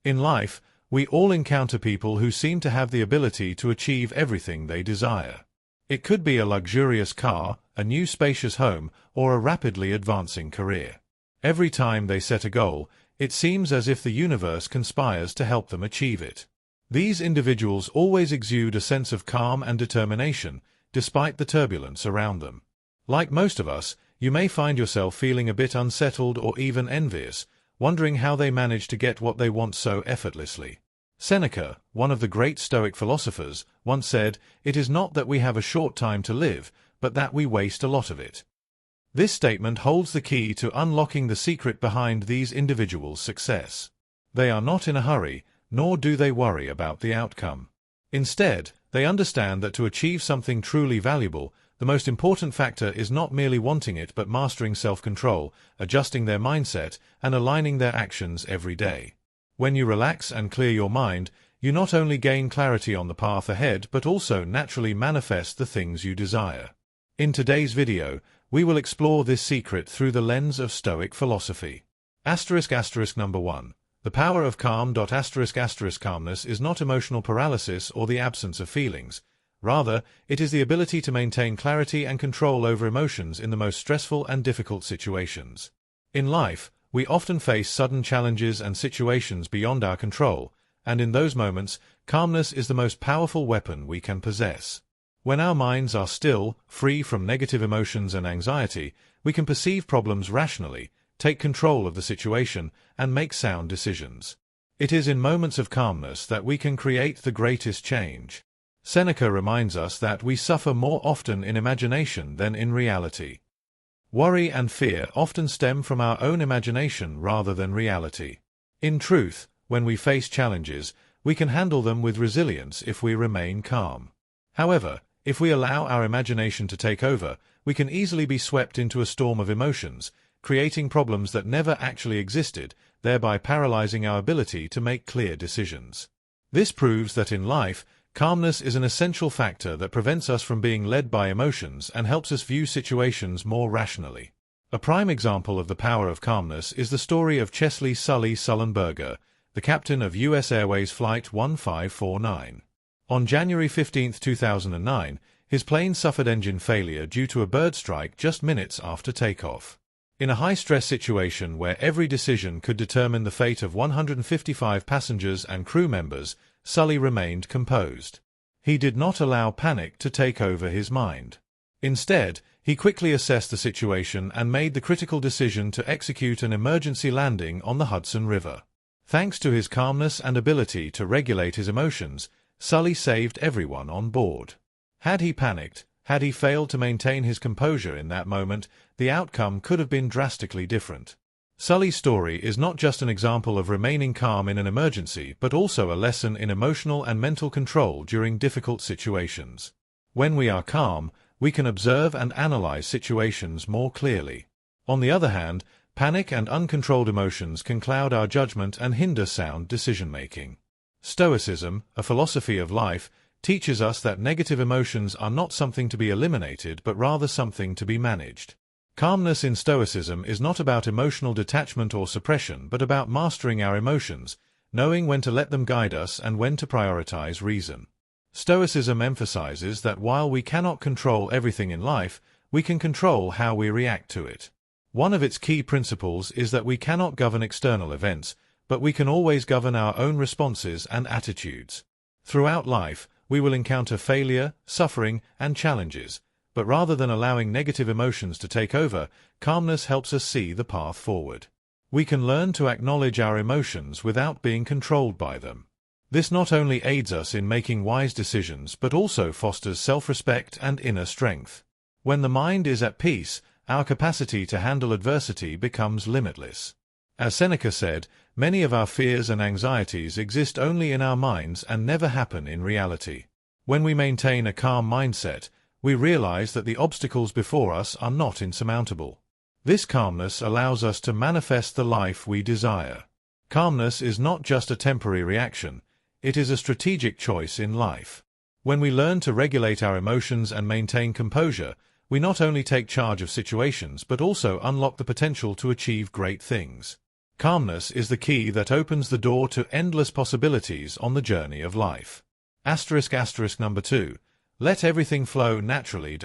In life, we all encounter people who seem to have the ability to achieve everything they desire. It could be a luxurious car, a new spacious home, or a rapidly advancing career. Every time they set a goal, it seems as if the universe conspires to help them achieve it. These individuals always exude a sense of calm and determination, despite the turbulence around them. Like most of us, you may find yourself feeling a bit unsettled or even envious, wondering how they manage to get what they want so effortlessly. Seneca, one of the great Stoic philosophers, once said, "It is not that we have a short time to live, but that we waste a lot of it." This statement holds the key to unlocking the secret behind these individuals' success. They are not in a hurry, nor do they worry about the outcome. Instead, they understand that to achieve something truly valuable, the most important factor is not merely wanting it but mastering self-control, adjusting their mindset, and aligning their actions every day. When you relax and clear your mind, you not only gain clarity on the path ahead but also naturally manifest the things you desire. In today's video, we will explore this secret through the lens of Stoic philosophy. Number 1. The power of calm. Calmness is not emotional paralysis or the absence of feelings. Rather, it is the ability to maintain clarity and control over emotions in the most stressful and difficult situations. In life, we often face sudden challenges and situations beyond our control, and in those moments, calmness is the most powerful weapon we can possess. When our minds are still, free from negative emotions and anxiety, we can perceive problems rationally, take control of the situation, and make sound decisions. It is in moments of calmness that we can create the greatest change. Seneca reminds us that we suffer more often in imagination than in reality. Worry and fear often stem from our own imagination rather than reality. In truth, when we face challenges, we can handle them with resilience if we remain calm. However, if we allow our imagination to take over, we can easily be swept into a storm of emotions, creating problems that never actually existed, thereby paralyzing our ability to make clear decisions. This proves that in life, calmness is an essential factor that prevents us from being led by emotions and helps us view situations more rationally. A prime example of the power of calmness is the story of Chesley Sully Sullenberger, the captain of U.S. Airways Flight 1549. On January 15, 2009, his plane suffered engine failure due to a bird strike just minutes after takeoff. In a high-stress situation where every decision could determine the fate of 155 passengers and crew members, Sully remained composed. He did not allow panic to take over his mind. Instead, he quickly assessed the situation and made the critical decision to execute an emergency landing on the Hudson River. Thanks to his calmness and ability to regulate his emotions, Sully saved everyone on board. Had he panicked, had he failed to maintain his composure in that moment, the outcome could have been drastically different. Sully's story is not just an example of remaining calm in an emergency, but also a lesson in emotional and mental control during difficult situations. When we are calm, we can observe and analyze situations more clearly. On the other hand, panic and uncontrolled emotions can cloud our judgment and hinder sound decision-making. Stoicism, a philosophy of life, teaches us that negative emotions are not something to be eliminated but rather something to be managed. Calmness in Stoicism is not about emotional detachment or suppression but about mastering our emotions, knowing when to let them guide us and when to prioritize reason. Stoicism emphasizes that while we cannot control everything in life, we can control how we react to it. One of its key principles is that we cannot govern external events, but we can always govern our own responses and attitudes. Throughout life, we will encounter failure, suffering, and challenges, but rather than allowing negative emotions to take over, calmness helps us see the path forward. We can learn to acknowledge our emotions without being controlled by them. This not only aids us in making wise decisions but also fosters self-respect and inner strength. When the mind is at peace, our capacity to handle adversity becomes limitless. As Seneca said, many of our fears and anxieties exist only in our minds and never happen in reality. When we maintain a calm mindset, we realize that the obstacles before us are not insurmountable. This calmness allows us to manifest the life we desire. Calmness is not just a temporary reaction, it is a strategic choice in life. When we learn to regulate our emotions and maintain composure, we not only take charge of situations but also unlock the potential to achieve great things. Calmness is the key that opens the door to endless possibilities on the journey of life. Number 2. Let everything flow naturally.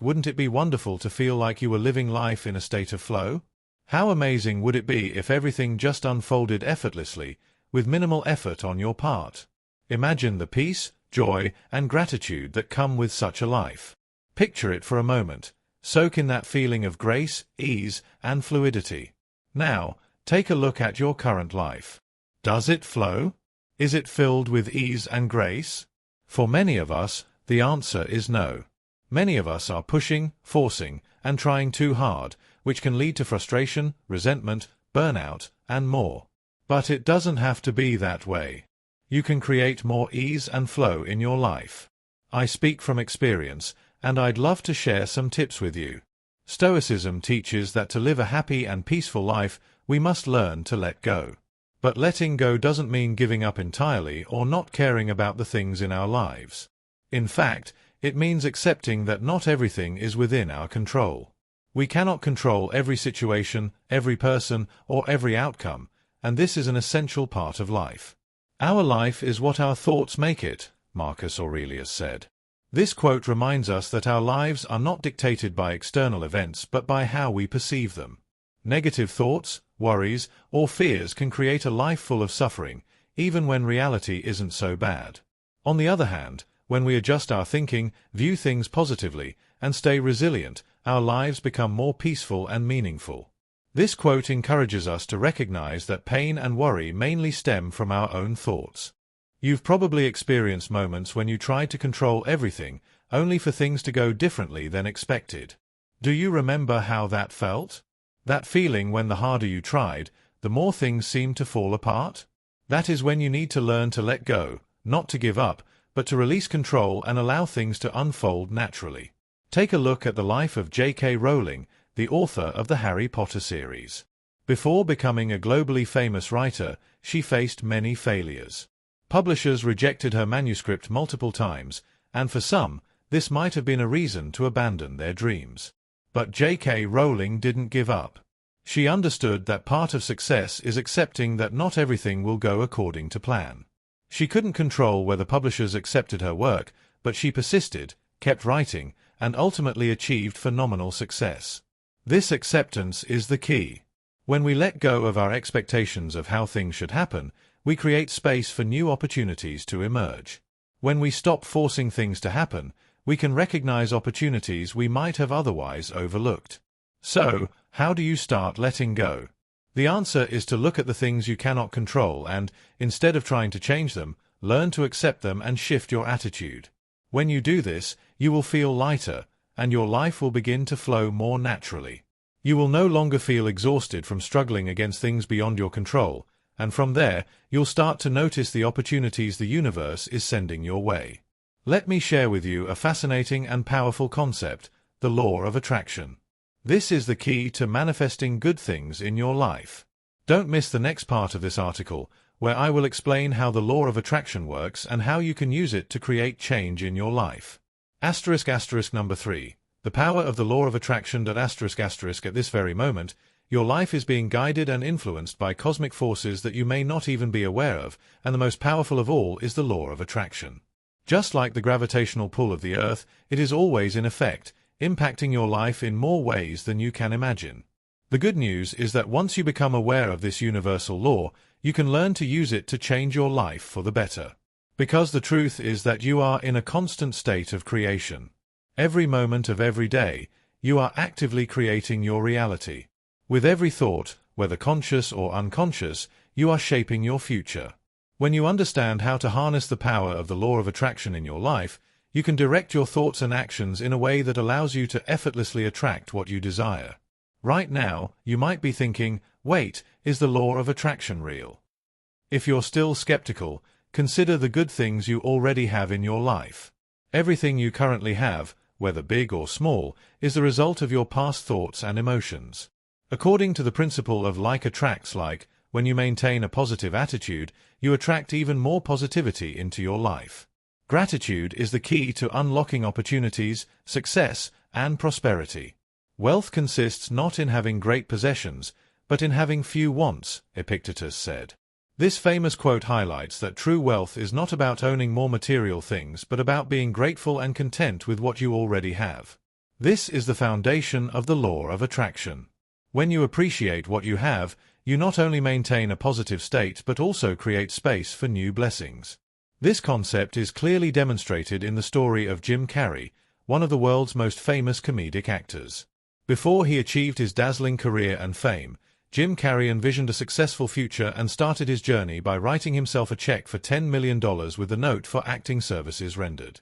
Wouldn't it be wonderful to feel like you were living life in a state of flow? How amazing would it be if everything just unfolded effortlessly, with minimal effort on your part? Imagine the peace, joy, and gratitude that come with such a life. Picture it for a moment. Soak in that feeling of grace, ease, and fluidity. Now, take a look at your current life. Does it flow? Is it filled with ease and grace? For many of us, the answer is no. Many of us are pushing, forcing, and trying too hard, which can lead to frustration, resentment, burnout, and more. But it doesn't have to be that way. You can create more ease and flow in your life. I speak from experience, and I'd love to share some tips with you. Stoicism teaches that to live a happy and peaceful life, we must learn to let go. But letting go doesn't mean giving up entirely or not caring about the things in our lives. In fact, it means accepting that not everything is within our control. We cannot control every situation, every person, or every outcome, and this is an essential part of life. Our life is what our thoughts make it, Marcus Aurelius said. This quote reminds us that our lives are not dictated by external events but by how we perceive them. Negative thoughts, worries, or fears can create a life full of suffering, even when reality isn't so bad. On the other hand, when we adjust our thinking, view things positively, and stay resilient, our lives become more peaceful and meaningful. This quote encourages us to recognize that pain and worry mainly stem from our own thoughts. You've probably experienced moments when you tried to control everything, only for things to go differently than expected. Do you remember how that felt? That feeling when the harder you tried, the more things seemed to fall apart? That is when you need to learn to let go, not to give up, but to release control and allow things to unfold naturally. Take a look at the life of J.K. Rowling, the author of the Harry Potter series. Before becoming a globally famous writer, she faced many failures. Publishers rejected her manuscript multiple times, and for some, this might have been a reason to abandon their dreams. But J.K. Rowling didn't give up. She understood that part of success is accepting that not everything will go according to plan. She couldn't control whether publishers accepted her work, but she persisted, kept writing, and ultimately achieved phenomenal success. This acceptance is the key. When we let go of our expectations of how things should happen, we create space for new opportunities to emerge. When we stop forcing things to happen, we can recognize opportunities we might have otherwise overlooked. So, how do you start letting go? The answer is to look at the things you cannot control and, instead of trying to change them, learn to accept them and shift your attitude. When you do this, you will feel lighter, and your life will begin to flow more naturally. You will no longer feel exhausted from struggling against things beyond your control, and from there, you'll start to notice the opportunities the universe is sending your way. Let me share with you a fascinating and powerful concept, the law of attraction. This is the key to manifesting good things in your life. Don't miss the next part of this article, where I will explain how the law of attraction works and how you can use it to create change in your life. Number 3. The power of the law of attraction. At this very moment, your life is being guided and influenced by cosmic forces that you may not even be aware of, and the most powerful of all is the law of attraction. Just like the gravitational pull of the Earth, it is always in effect, impacting your life in more ways than you can imagine. The good news is that once you become aware of this universal law, you can learn to use it to change your life for the better. Because the truth is that you are in a constant state of creation. Every moment of every day, you are actively creating your reality. With every thought, whether conscious or unconscious, you are shaping your future. When you understand how to harness the power of the law of attraction in your life, you can direct your thoughts and actions in a way that allows you to effortlessly attract what you desire. Right now, you might be thinking, wait, is the law of attraction real? If you're still skeptical, consider the good things you already have in your life. Everything you currently have, whether big or small, is the result of your past thoughts and emotions. According to the principle of like attracts like, when you maintain a positive attitude, you attract even more positivity into your life. Gratitude is the key to unlocking opportunities, success, and prosperity. Wealth consists not in having great possessions, but in having few wants, Epictetus said. This famous quote highlights that true wealth is not about owning more material things but about being grateful and content with what you already have. This is the foundation of the law of attraction. When you appreciate what you have, you not only maintain a positive state but also create space for new blessings. This concept is clearly demonstrated in the story of Jim Carrey, one of the world's most famous comedic actors. Before he achieved his dazzling career and fame, Jim Carrey envisioned a successful future and started his journey by writing himself a check for $10 million with the note for acting services rendered.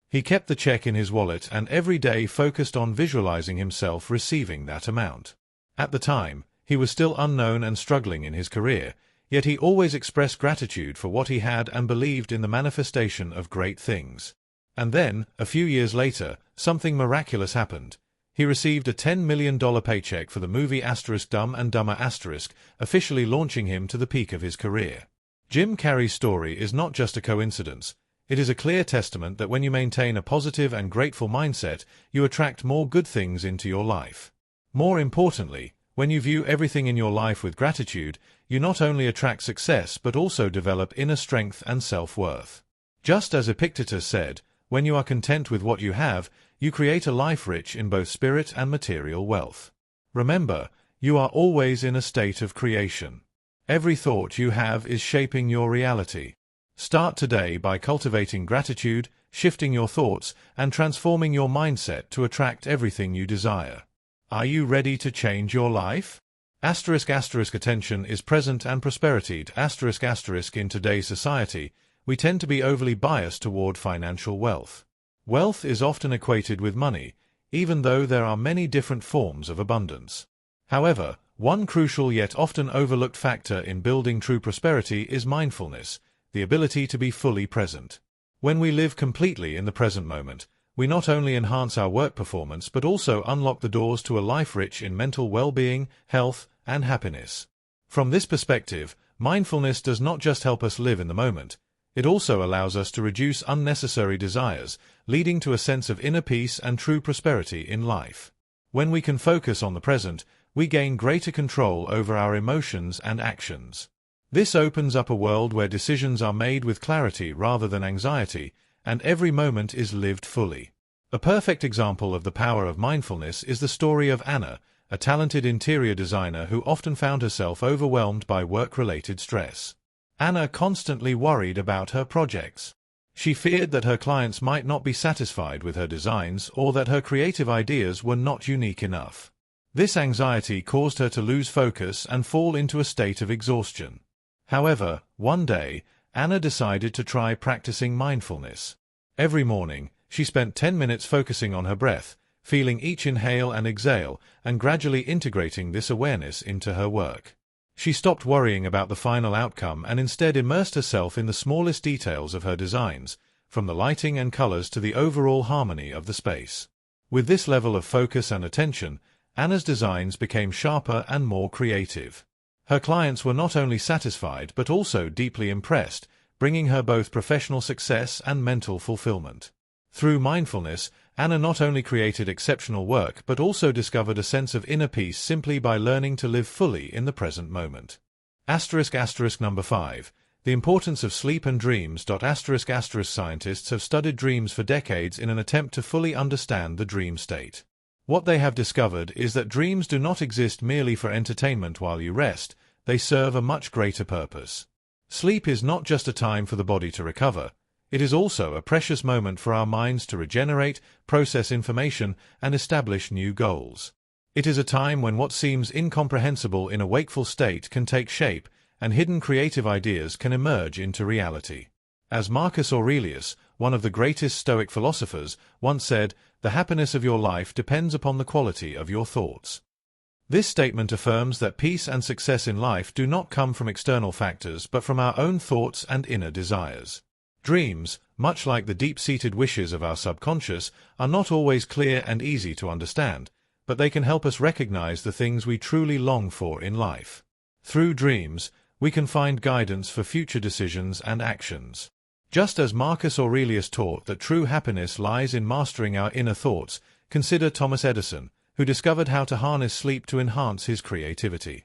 He kept the check in his wallet and every day focused on visualizing himself receiving that amount. At the time, he was still unknown and struggling in his career, yet he always expressed gratitude for what he had and believed in the manifestation of great things. And then, a few years later, something miraculous happened. He received a $10 million paycheck for the movie Dumb and Dumber officially launching him to the peak of his career. Jim Carrey's story is not just a coincidence. It is a clear testament that when you maintain a positive and grateful mindset, you attract more good things into your life. More importantly, when you view everything in your life with gratitude, you not only attract success but also develop inner strength and self-worth. Just as Epictetus said, when you are content with what you have, you create a life rich in both spirit and material wealth. Remember, you are always in a state of creation. Every thought you have is shaping your reality. Start today by cultivating gratitude, shifting your thoughts, and transforming your mindset to attract everything you desire. Are you ready to change your life? Attention is present and prosperity. In today's society, we tend to be overly biased toward financial wealth. Wealth is often equated with money, even though there are many different forms of abundance. However, one crucial yet often overlooked factor in building true prosperity is mindfulness, the ability to be fully present. When we live completely in the present moment, we not only enhance our work performance but also unlock the doors to a life rich in mental well-being, health, and happiness. From this perspective, mindfulness does not just help us live in the moment, it also allows us to reduce unnecessary desires, leading to a sense of inner peace and true prosperity in life. When we can focus on the present, we gain greater control over our emotions and actions. This opens up a world where decisions are made with clarity rather than anxiety, and every moment is lived fully. A perfect example of the power of mindfulness is the story of Anna, a talented interior designer who often found herself overwhelmed by work-related stress. Anna constantly worried about her projects. She feared that her clients might not be satisfied with her designs or that her creative ideas were not unique enough. This anxiety caused her to lose focus and fall into a state of exhaustion. However, one day, Anna decided to try practicing mindfulness. Every morning, she spent 10 minutes focusing on her breath, feeling each inhale and exhale, and gradually integrating this awareness into her work. She stopped worrying about the final outcome and instead immersed herself in the smallest details of her designs, from the lighting and colors to the overall harmony of the space. With this level of focus and attention, Anna's designs became sharper and more creative. Her clients were not only satisfied but also deeply impressed, bringing her both professional success and mental fulfillment. Through mindfulness, Anna not only created exceptional work but also discovered a sense of inner peace simply by learning to live fully in the present moment. Number 5. The importance of sleep and dreams. Scientists have studied dreams for decades in an attempt to fully understand the dream state. What they have discovered is that dreams do not exist merely for entertainment while you rest, they serve a much greater purpose. Sleep is not just a time for the body to recover, it is also a precious moment for our minds to regenerate, process information, and establish new goals. It is a time when what seems incomprehensible in a wakeful state can take shape, and hidden creative ideas can emerge into reality. As Marcus Aurelius, one of the greatest Stoic philosophers, once said, "The happiness of your life depends upon the quality of your thoughts." This statement affirms that peace and success in life do not come from external factors but from our own thoughts and inner desires. Dreams, much like the deep-seated wishes of our subconscious, are not always clear and easy to understand, but they can help us recognize the things we truly long for in life. Through dreams, we can find guidance for future decisions and actions. Just as Marcus Aurelius taught that true happiness lies in mastering our inner thoughts, consider Thomas Edison, who discovered how to harness sleep to enhance his creativity.